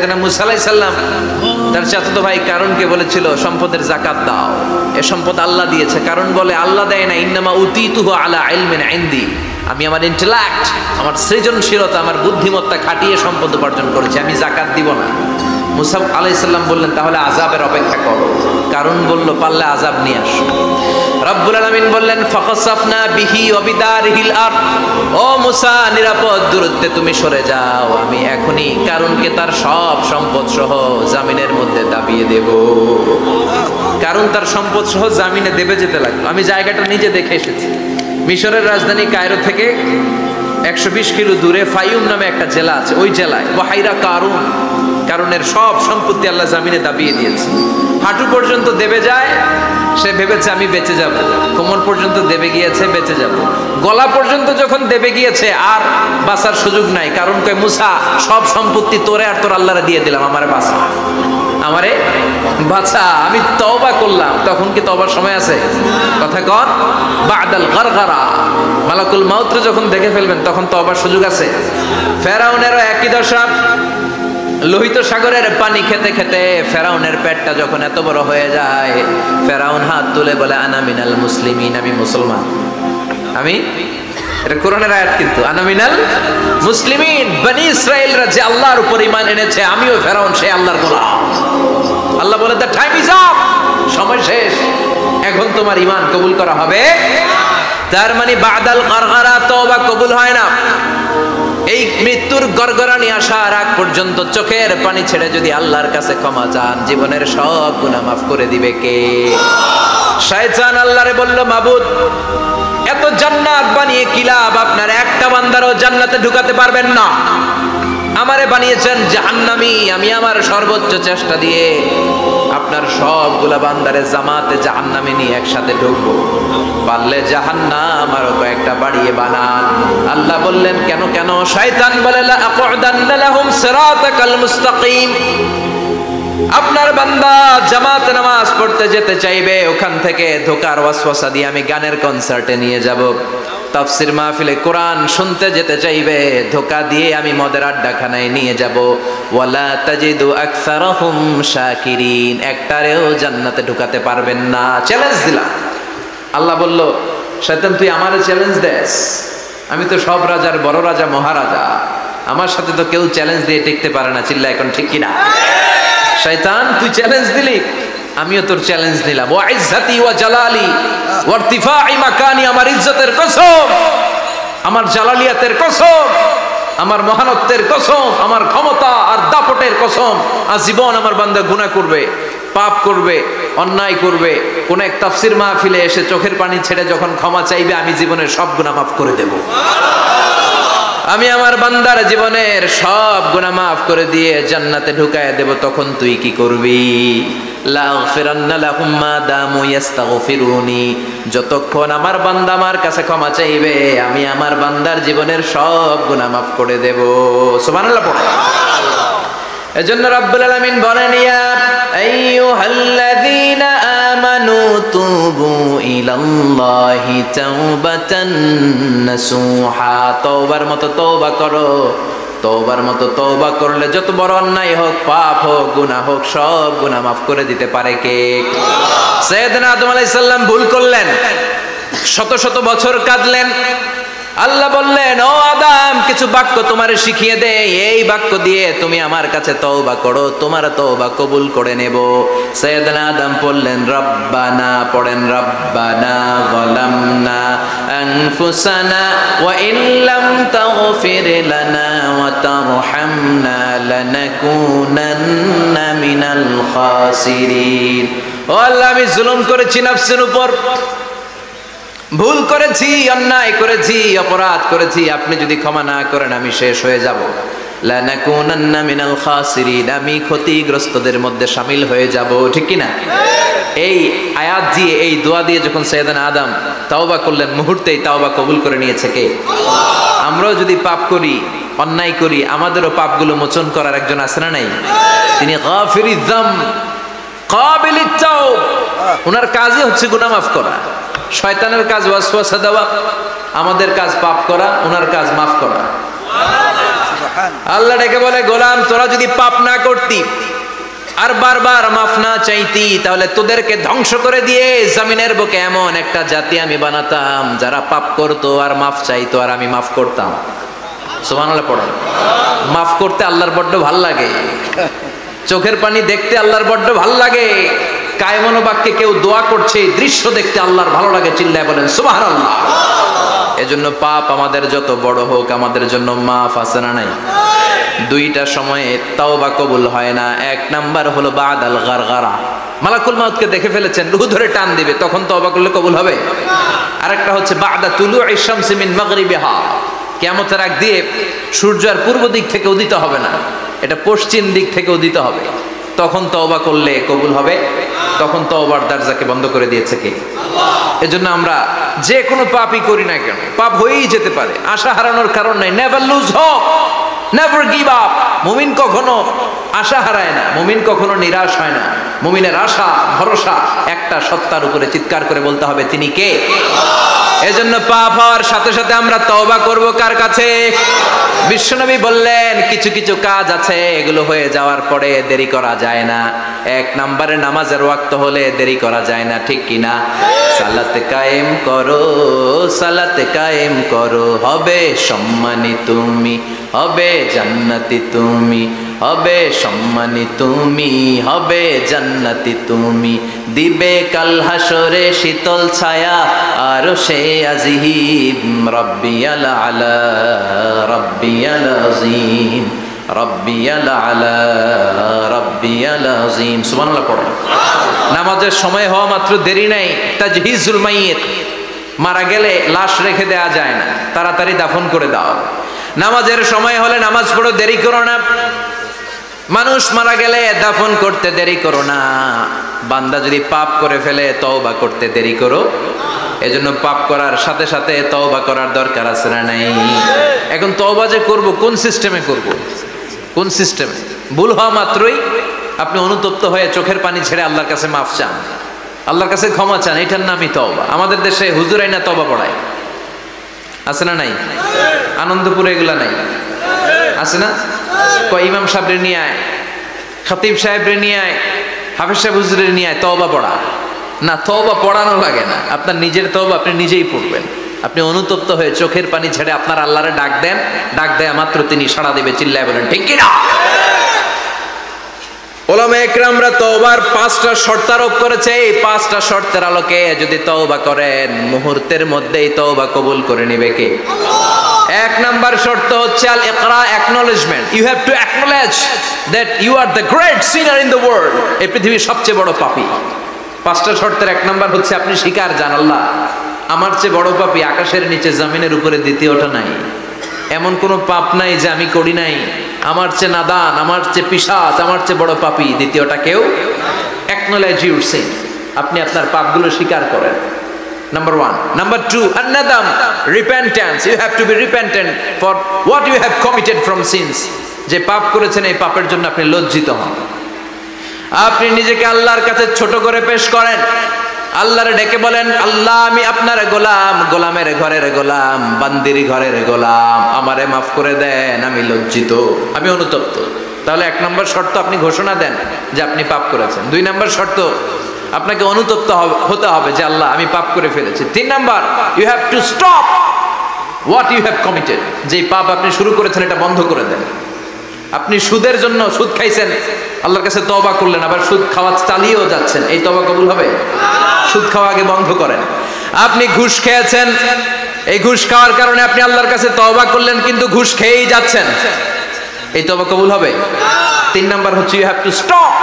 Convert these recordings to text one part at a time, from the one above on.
সাইয়েদনা মুসা আলাইহিস সালাম তার চাচাতো ভাই কারুনকে বলেছিল সম্পদের যাকাত দাও, এ সম্পদ আল্লাহ দিয়েছে। কারণ বলে আল্লাহ দেয় না, ইন্নামা উতীতুহু আলা ইলমিন ইনদি, আমি আমার ইন্টেলেক্ট, আমার সৃজনশীলতা, আমার বুদ্ধিমত্তা খাটিয়ে সম্পদ উপার্জন করেছি, আমি যাকাত দিব না। মুসা আলাইহিস সালাম বললেন তাহলে আযাবের অপেক্ষা করো। কারণ বলল পারলে আযাব নিয়ে আসো। রব্বুল আলামিন বললেন ফাখাসাফনা বিহি ওয়া বিদারিহিল আরদ, ও মুসা নিরাপদ দূরত্বে তুমি সরে যাও, আমি এখনি কারুনকে তার সব সম্পদ সহ জামিনের মধ্যে দাবিয়ে দেব। কারণ তার সম্পদ সহ জামিনে দেবে যেতে লাগলো। আমি জায়গাটা নিজে দেখে এসেছি। মিশরের রাজধানী কায়রো থেকে 120 কিলো দূরে ফাইউম নামে একটা জেলা আছে, ওই জেলায় বাহিরা কারুন, কারণের সব সম্পত্তি আল্লাহ জামিনে দাবিয়ে দিয়েছে। হাঁটু পর্যন্ত দেবে যায়, সে ভেবেছে আমি বেঁচে যাব, কোমর পর্যন্ত দেবে গিয়েছে বেঁচে যাব, গলা পর্যন্ত যখন দেবে গিয়েছে আর বাঁচার সুযোগ নাই। কারণ কয় মুসা সব সম্পত্তি তোরে আর তোর আল্লাহরে দিয়ে দিলাম, আমারে বাঁচা, আমারে বাঁচা, আমি তওবা করলাম। তখন কি তওবার সময় আছে? কথা কর, বাদাল গারগারা, মালাকুল মাউত যখন দেখে ফেলবেন তখন তওবার সুযোগ আছে। ফেরাউনেরও একই দশা। লোহিত সাগরের পানি খেতে খেতে ফেরাউনের পেটটা যখন এত বড় হয়ে যায়, ফেরাউন হাত তুলে বলে আনা মিনাল মুসলিমিন, আমি মুসলমান। আমি, এটা কোরআনের আয়াত কিন্তু, আনা মিনাল মুসলিমিন, বনি ইসরাইলরা যে আল্লাহর উপর ঈমান এনেছে, আমিও ফেরাউন সেই আল্লাহর গোলাম। আল্লাহ বলে দ্য টাইম ইজ আপ, সময় শেষ, এখন তোমার ঈমান কবুল করা হবে। তার মানে বাদাল গারগারা তওবা কবুল হয় না। এই মৃত্যুর গড়গড়ানি আসার আগ পর্যন্ত চোখের পানি ছেড়ে যদি আল্লাহর কাছে ক্ষমা চান, জীবনের সব গুনাহ মাফ করে দিবে কে? শয়তান আল্লাহরে বলল, মাবুদ এত জান্নাত বানিয়ে কি লাভ, আপনার একটা বান্দারও জান্নাতে ঢুকাতে পারবেন না। আমারে বানিয়েছেন জাহান্নামী, আমি আমার সর্বোচ্চ চেষ্টা দিয়ে আপনার সবগুলা বান্দারে জামাতে জাহান্নামে নিয়ে একসাথে ঢুকবো, পারলে জাহান্নাম আরো কয়েকটা বাড়িয়ে বানান। আল্লাহ বললেন কেন কেন? শয়তান বলে লা আকুদান্না লাহুম সিরাতাকাল মুস্তাকিম, আপনার বান্দা জামাতে নামাজ পড়তে যেতে চাইবে, ওখান থেকে ধোকার ওয়াসওয়াসা দিয়ে আমি গানের কনসার্টে নিয়ে যাব। তাফসীর মাহফিলে কোরআন শুনতে যেতে চাইবে, ধোকা দিয়ে আমি মদের আড্ডাখানায় নিয়ে যাব। ওয়ালা তাজিদু আকসারাহুম শাকিরিন, একটারেও জান্নাতে ঢুকাতে পারবেন না। চ্যালেঞ্জ দিলাম। আল্লাহ বলল, শয়তান তুই আমারে চ্যালেঞ্জ দেস, আমি তো সব রাজার বড় রাজা, মহারাজা, আমার সাথে তো কেউ চ্যালেঞ্জ দিয়ে টিকতে পারে না। চিল্লা এখন ঠিক কিনা? শয়তান তুই চ্যালেঞ্জ দিলি, আমিও তোর চ্যালেঞ্জ দিলাম। ওয়া ইজ্জতি ওয়া জালালি ওয়া ইরতিফাই মাকানি, আমার ইজ্জতের কসম, আমার জালালিয়াতের কসম, আমার মহানত্বের কসম, আমার ক্ষমতা আর দাপটের কসম, আজীবন আমার বান্দা গুনাহ করবে, পাপ করবে, অন্যায় করবে, কোন এক তাফসীর মাহফিলে এসে চোখের পানি ছেড়ে যখন ক্ষমা চাইবে, আমি জীবনের সব গুনাহ মাফ করে দেব। আমি আমার বান্দার জীবনের সব গুনাহ মাফ করে দিয়ে জান্নাতে ঢুকায় দেব। তখন তুই কি করবি? লাগফিরান্না লাহুম মা দামু ইস্তাগফিরুনি, যতক্ষণ আমার বান্দা আমার কাছে ক্ষমা চাইবে, আমি আমার বান্দার জীবনের সব গুনাহ মাফ করে দেব। সুবহানাল্লাহ পড়ো। এজন্য রব্বুল আলামিন বলেন, ইয়া আইয়ুহাল্লাযীনা আমানু তুবু ইলাল্লাহি তাওবাতান নাসুহা, তওবার মতো তওবা করো। তওবার মতো তওবা করলে যত বড় অন্যায় হোক, পাপ হোক, গুনাহ হোক, সব গুনাহ মাফ করে দিতে পারে কে? সাইয়েদনা আদম আলাইহিস সালাম ভুল করলেন, শত শত বছর কাঁদলেন। আল্লাহ বললেন, ও আদম কিছু বাক্য তোমারে শিখিয়ে দে, এই বাক্য দিয়ে তুমি আমার কাছে তওবা করো, তোমার তওবা কবুল করে নেব। সাইয়েদনা আদম পড়লেন রব্বানা, পড়েন রব্বানা যালামনা আনফুসানা ওয়া ইল্লাম তাগফির লানা ওয়া তারহামনা লানাকুনান্না মিনাল খাসিরিন। ও আল্লাহ আমি জুলুম করেছি নফসের উপর, ভুল করেছি, অন্যায় করেছি, অপরাধ করেছি, আপনি যদি ক্ষমা না করেন আমি শেষ হয়ে যাব। লানাকুনান্না মিনাল খাসিরিন, আমি ক্ষতিগ্রস্তদের মধ্যে শামিল হয়ে যাব। ঠিক কি না? এই আয়াত দিয়ে, এই দোয়া দিয়ে যখন সাইয়েদনা আদম তাওবা করলেন, মুহূর্তেই তাওবা কবুল করে নিয়েছে কে? আমরাও যদি পাপ করি, অন্যায় করি, আমাদেরও পাপগুলো মোচন করার একজন আছে না নাই? তিনি গাফিরিয যাম কাবিলিত তাওব, ওনার কাজই হচ্ছে গুনাহ মাফ করা। শয়তানের কাজ ওয়াসওয়াসা দেওয়া, আমাদের কাজ পাপ করা, ওনার কাজ মাফ করা। আল্লাহ ডেকে বলে, গোলাম তোরা যদি পাপ না করতি আর বারবার মাফ না চাইতি, তাহলে তোদেরকে ধ্বংস করে দিয়ে জমিনের বুকে এমন একটা জাতি আমি বানাতাম যারা পাপ করতো আর মাফ চাইতো, আর আমি মাফ করতাম। সুবহানাল্লাহ পড়ো। মাফ করতে আল্লাহর বড্ড ভাল লাগে, চোখের পানি দেখতে আল্লাহর বড্ড ভাল লাগে, কায়মনো বাক্যে কেউ দোয়া করছে এই দৃশ্য দেখতে আল্লাহর ভালো লাগে, চিল্লায় বলেন সুবহানাল্লাহ। এজন্য পাপ আমাদের যত বড় হোক আমাদের জন্য মাফ আছে না নাই? দুইটা সময়ে তাওবা কবুল হয় না। এক নাম্বার হলো বাদাল গারগারা, মালাকুল মাউতকে দেখে ফেলেছেন, রূহ ধরে টান দিবে, তখন তাওবা করলে কবুল হবে। আরেকটা হচ্ছে বাদা তুলুই শামসি মিন মাগরিবিহা, কিয়ামতের আগ দিয়ে সূর্য আর পূর্ব দিক থেকে উদিত হবে না, এটা পশ্চিম দিক থেকে উদিত হবে, তখন তওবা করলে কবুল হবে। তখন তওবার দরজাকে বন্ধ করে দিয়েছে কে? আল্লাহ। এজন্য আমরা যে কোনো পাপই করি না কেন, পাপ হয়েই যেতে পারে, আশা হারানোর কারণ নাই। Never lose hope, never give up. মুমিন কখনো আশা হারায় না, মুমিন কখনো নিরাশ হয় না। মুমিনের আশা ভরসা একটা সত্তার উপরে, চিৎকার করে বলতে হবে তিনি কে? এজন্য পাপ হওয়ার সাথে সাথে আমরা তওবা করব কার কাছে? বিশ্বনবী বললেন কিছু কিছু কাজ আছে এগুলো হয়ে যাওয়ার পরে দেরি করা যায় না। এক নম্বরে নামাজের ওয়াক্ত হলে দেরি করা যায় না, ঠিক কিনা? সালাত কায়েম করো, সালাত কায়েম করো, হবে সম্মানী তুমি, হবে জান্নাতি তুমি, হবে সম্মানী তুমি, হবে জান্নাতি তুমি, দিবে কাল হাসরে শীতল ছায়া আর সে আজিম, রব্বিয়াল আলা রব্বিয়াল আযীম, রব্বিয়াল আলা রব্বিয়াল আযীম। সুবহানাল্লাহ পড়ো। নামাজের সময় হওয়া মাত্র দেরি নাই। তাজহিজুল মাইয়িত, মারা গেলে লাশ রেখে দেয়া যায় না, তাড়াতাড়ি দাফন করে দাও। নামাজের সময় হলে নামাজ পড়ো, দেরি করো না। মানুষ মারা গেলে দাফন করতে দেরি করো না। বান্দা যদি পাপ করে ফেলে তওবা করতে দেরি করো। এজন্য পাপ করার সাথে সাথে তওবা করার দরকার আছে না নাই? এখন তওবা যে করব কোন সিস্টেমে করব? কোন সিস্টেমে? ভুল হওয়া মাত্রই আপনি অনুতপ্ত হয়ে চোখের পানি ছেড়ে আল্লাহর কাছে মাফ চান, আল্লাহর কাছে ক্ষমা চান, এটার নামই তওবা। আমাদের দেশে হুজুর আইনা তওবা পড়ায়, আছে না নাই? আনন্দপুরে এগুলা নাই, আছে না? ইমাম সাহেবরে নিয়ে আয়, খতিব সাহেবরে নিয়ে আয়, হাফেজ সাহেব হুজুরের নিয়ে আয়, তওবা পড়া না। তওবা পড়ানো লাগে না, আপনার নিজের তওবা আপনি নিজেই পড়বেন। আপনি অনুতপ্ত হয়ে চোখের পানি ছেড়ে আপনার আল্লাহরে ডাক দেন, ডাক দেয়া মাত্র তিনি সাড়া দেবে, চিল্লায় বলেন ঠিক কি না? ওলামা একরামরা তওবার 5টা শর্ত আরোপ করেছে। এই 5টা শর্তের আলোকে যদি তওবা করেন মুহূর্তের মধ্যেই তওবা কবুল করে নেবে কে? আল্লাহ। এক নাম্বার শর্ত হচ্ছে আল ইকরা, acknowledgement. You have to acknowledge that you are the great sinner in the world. এই পৃথিবীর সবচেয়ে বড় পাপী। 5টা শর্তের এক নাম্বার হচ্ছে আপনি স্বীকার জান, আল্লাহ আমার চেয়ে বড় পাপী আকাশের নিচে জমিনের উপরে দ্বিতীয়টা নাই। এমন কোনো পাপ নাই যে আমি করি নাই। আমার চেয়ে নাদান, আমার চেয়ে পিশাচ, আমার চেয়ে বড় পাপী দ্বিতীয়টা কেউ। অ্যাকনলেজ ইউর সিন, আপনি আপনার পাপগুলো স্বীকার করেন। নাম্বার 1। নাম্বার 2, আন-নাদাম, repentance. You have to be repentant for what you have committed from sins. যে পাপ করেছেন এই পাপের জন্য আপনি লজ্জিত হন। আপনি নিজেকে আল্লাহর কাছে ছোট করে পেশ করেন, আল্লাহরে ডেকে বলেন, আল্লাহ আমি আপনার গোলাম, গোলামের ঘরের গোলাম, বান্দির ঘরের গোলাম, আমারে মাফ করে দেন, আমি লজ্জিত, আমি অনুতপ্ত। তাহলে 1 নম্বর শর্ত আপনি ঘোষণা দেন যে আপনি পাপ করেছেন। 2 নম্বর শর্ত আপনাকে অনুতপ্ত হতে হবে যে আল্লাহ আমি পাপ করে ফেলেছি। 3 নম্বর, you have to stop what you have committed. যে পাপ আপনি শুরু করেছেন এটা বন্ধ করে দেন। আপনি সুদের জন্য সুদ খাইছেন, আল্লাহর কাছে তওবা করলেন, আবার সুদ খাওয়া চালিয়েও যাচ্ছেন, এই তওবা কবুল হবে? সুদ খাওয়া আগে বন্ধ করেন। আপনি ঘুষ খেয়েছেন, এই ঘুষ খাওয়ার কারণে আপনি আল্লাহর কাছে তওবা করলেন কিন্তু ঘুষ খেয়েই যাচ্ছেন, এই তওবা কবুল হবে? 3 নাম্বার হচ্ছে you have to stop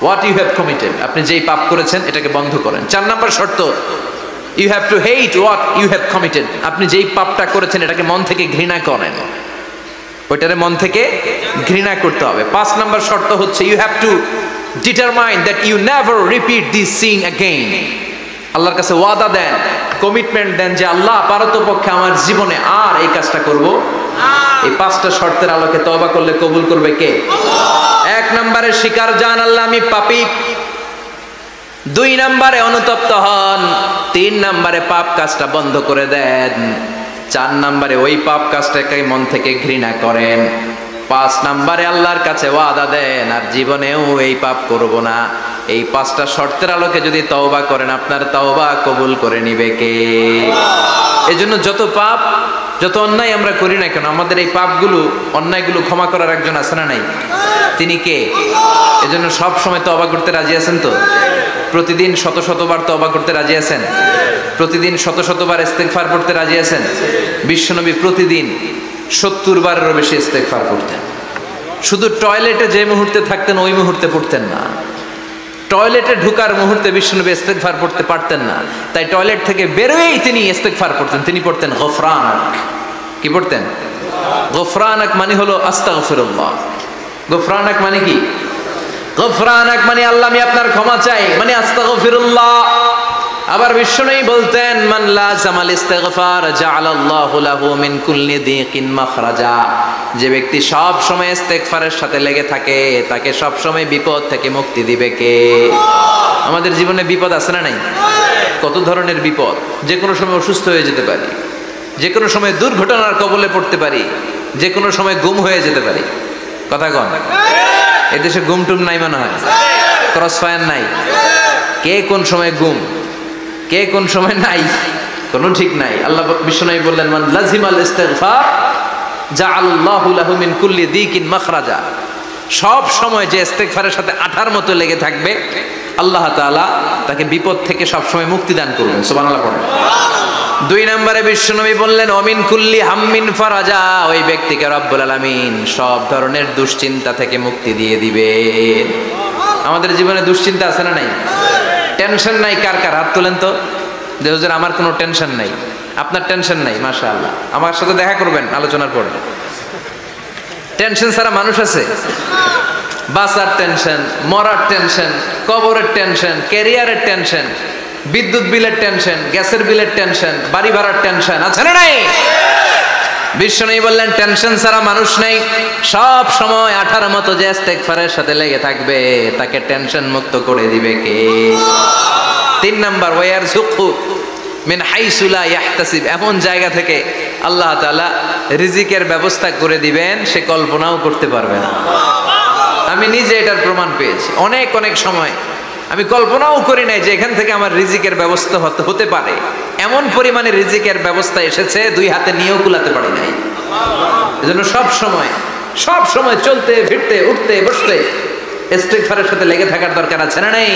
what you have committed. আপনি যেই পাপ করেছেন এটাকে বন্ধ করেন। 4 নাম্বার শর্ত, you have to hate what you have committed. আপনি যেই পাপটা করেছেন এটাকে মন থেকে ঘৃণা করেন, ওইটারে মন থেকে ঘৃণা করতে হবে। 5 নাম্বার শর্ত হচ্ছে you have to determine that you never repeat this sin again. আল্লাহর কাছে ওয়াদা দেন, কমিটমেন্ট দেন যে আল্লাহ পারতপক্ষে আমার জীবনে আর এই কাজটা করব। এই 5টা শর্তের আলোকে তওবা করলে কবুল করবে কে? আল্লাহ। 1 নম্বরে স্বীকার জান আল্লাহ আমি পাপী। 2 নম্বরে অনুতপ্ত হন। 3 নম্বরে পাপ কাজটা বন্ধ করে দেন। 4 নম্বরে ওই পাপ কাজটাকে মন থেকে ঘৃণা করেন। 5 নম্বরে আল্লাহর কাছে ওয়াদা দেন আর জীবনেও এই পাপ করব না। এই 5টা শর্তের আলোকে যদি তওবা করেন, আপনার তওবা কবুল করে নিবে কে? এজন্য যত পাপ, যত অন্যায় আমরা করি না কেন, আমাদের এই পাপগুলো, অন্যায়গুলো ক্ষমা করার একজন আছে না নাই? তিনি কে? এজন্য সব সময় তওবা করতে রাজি আছেন তো? প্রতিদিন শত শতবার তওবা করতে রাজি আছেন? প্রতিদিন শত শতবার ইস্তেগফার করতে রাজি আছেন? বিশ্বনবী প্রতিদিন 70 বারেরও বেশি ইস্তেগফার করতেন। শুধু টয়লেটে যে মুহূর্তে থাকতেন ওই মুহূর্তে পড়তেন না, টয়লেটে ঢুকার মুহূর্তে বিশ্বনবী ইস্তেগফার পড়তে পারতেন না, তাই টয়লেট থেকে বেরোয়েই তিনি ইস্তেগফার পড়তেন। তিনি পড়তেন গফরানাক। কি পড়তেন? গফরানাক মানে হলো আস্তাগফিরুল্লাহ। গফরানাক মানে কি? গফরানাক মানে আল্লাহ আমি আপনার ক্ষমা চাই, মানে আস্তাগফিরুল্লাহ। আবার বিশ্বনবী বলতেন মান লাযামাল ইস্তিগফার জাআলাল্লাহু লাহু মিন কুল্লি দিকিন মাখরাজা। যে ব্যক্তি সব সময় ইস্তেগফারের সাথে লেগে থাকে তাকে সব সময় বিপদ থেকে মুক্তি দিবে কে? আমাদের জীবনে বিপদ আছে না নাই? কত ধরনের বিপদ। যে কোনো সময় অসুস্থ হয়ে যেতে পারি, যে কোনো সময় দুর্ঘটনার কবলে পড়তে পারি, যে কোনো সময় গুম হয়ে যেতে পারি। কথা কন, এদেশে গুম টুম নাই মনে হয়? ক্রস ফায়ার নাই? কে কোন সময় গুম, কে কোন সময় নাই, কোনো ঠিক নাই। আল্লাহ বিশ্বনবী বললেন মান লাজিমাল ইস্তিগফার জাআলাল্লাহু লাহু মিন কুল্লি দিকিন মাখরাজা। সব সময় যে ইস্তিগফারের সাথে আঠার মতো লেগে থাকবে আল্লাহ তাআলা তাকে বিপদ থেকে সব সময় মুক্তি দান করবেন। সুবহানাল্লাহ পড়েন। 2 নম্বরে বিশ্বনবী বললেন অমিন কুল্লি হাম্মিন ফারাজা। ওই ব্যক্তিকে রব্বুল আলামিন সব ধরনের দুশ্চিন্তা থেকে মুক্তি দিয়ে দিবেন। আমাদের জীবনে দুশ্চিন্তা আছে না নাই? টেনশন নাই কার কার? হাত তোলেন তো। যে হুজুর আমার কোনো টেনশন নাই। আপনার টেনশন নাই? মাশাআল্লাহ। আমার সাথে দেখা করবেন আলোচনার পর। টেনশন ছাড়া মানুষ আছে? বাসার টেনশন, মরার টেনশন, কবরের টেনশন, ক্যারিয়ারের টেনশন, বিদ্যুৎ বিলের টেনশন, গ্যাসের বিলের টেনশন, বাড়ি ভাড়ার টেনশন আছে না নাই? বিশ্বনবী বললেন টেনশন ছাড়া মানুষ নেই। সব সময় আঠার মতো যে ইস্তেগফারের সাথে লেগে থাকবে তাকে টেনশন মুক্ত করে দিবে কে? 3 নাম্বার ওয়ারযুকহু মিন হাইসু লা ইয়াহতাসিব। এমন জায়গা থেকে আল্লাহ তাআলা রিজিকের ব্যবস্থা করে দিবেন সে কল্পনাও করতে পারবে না। আমি নিজে এটার প্রমাণ পেয়েছি। অনেক অনেক সময় আমি কল্পনাও করি নাই যে এখান থেকে আমার রিজিকের ব্যবস্থা হতে পারে। এমন পরিমাণে রিজিকের ব্যবস্থা এসেছে 2 হাতে নিয়েও কুলাতে পারি নাই। এজন্য সব সময় চলতে ফিরতে উঠতে বসতে ইস্তিগফারের সাথে লেগে থাকার দরকার আছে না নাই?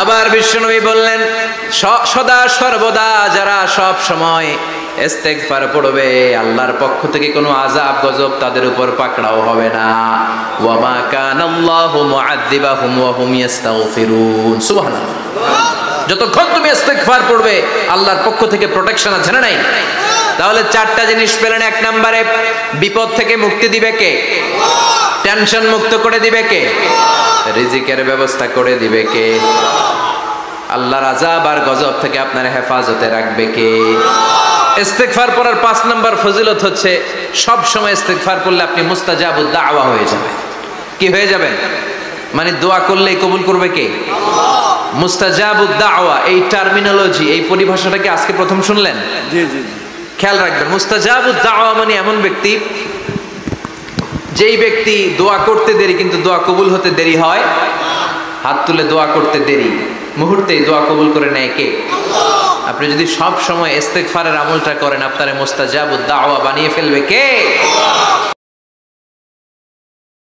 আবার বিশ্বনবী বললেন সদা সর্বদা যারা সব সময় ইস্তেগফার পড়বে আল্লাহর পক্ষ থেকে কোনো আযাব গজব তাদের উপর পাকড়াও হবে না। ওয়া মা কানাল্লাহু মুআযযিবাহুম ওয়া হুম ইস্তাগফিরুন। সুবহানাল্লাহ। যতক্ষণ তুমি ইস্তেগফার পড়বে আল্লাহর পক্ষ থেকে প্রোটেকশন আছে না নাই? তাহলে 4টা জিনিস পেলেন। 1 নম্বরে বিপদ থেকে মুক্তি দিবে কে? টেনশন মুক্ত করে দিবে কে? রিজিকের ব্যবস্থা করে দিবে কে? আল্লাহর আযাব আর গজব থেকে আপনার হেফাজতে রাখবে কে? ইস্তেগফার পড়ার 5 নম্বর ফজিলত হচ্ছে সব সময় ইস্তেগফার করলে আপনি মুস্তাজাবুদ দাওয়া হয়ে যাবেন। কি হয়ে যাবেন? মানে দোয়া করলেই কবুল করবে কে? আল্লাহ। মুস্তাজাবুদ দাওয়া এই টার্মিনোলজি, এই পরিভাষাটা কি আজকে প্রথম শুনলেন? জি জি। খেয়াল রাখবেন, মুস্তাজাবুদ দাওয়া মানে এমন ব্যক্তি যেই ব্যক্তি দোয়া করতে দেরি কিন্তু দোয়া কবুল হতে দেরি হয়। হাত তুলে দোয়া করতে দেরি, মুহূর্তেই দোয়া কবুল করে নেয় কে? আল্লাহ। আপনি যদি সব সময় ইস্তেগফারের আমলটা করেন আপনারে মুস্তাজাবুদ দাওয়া বানিয়ে ফেলবে কে? আল্লাহ।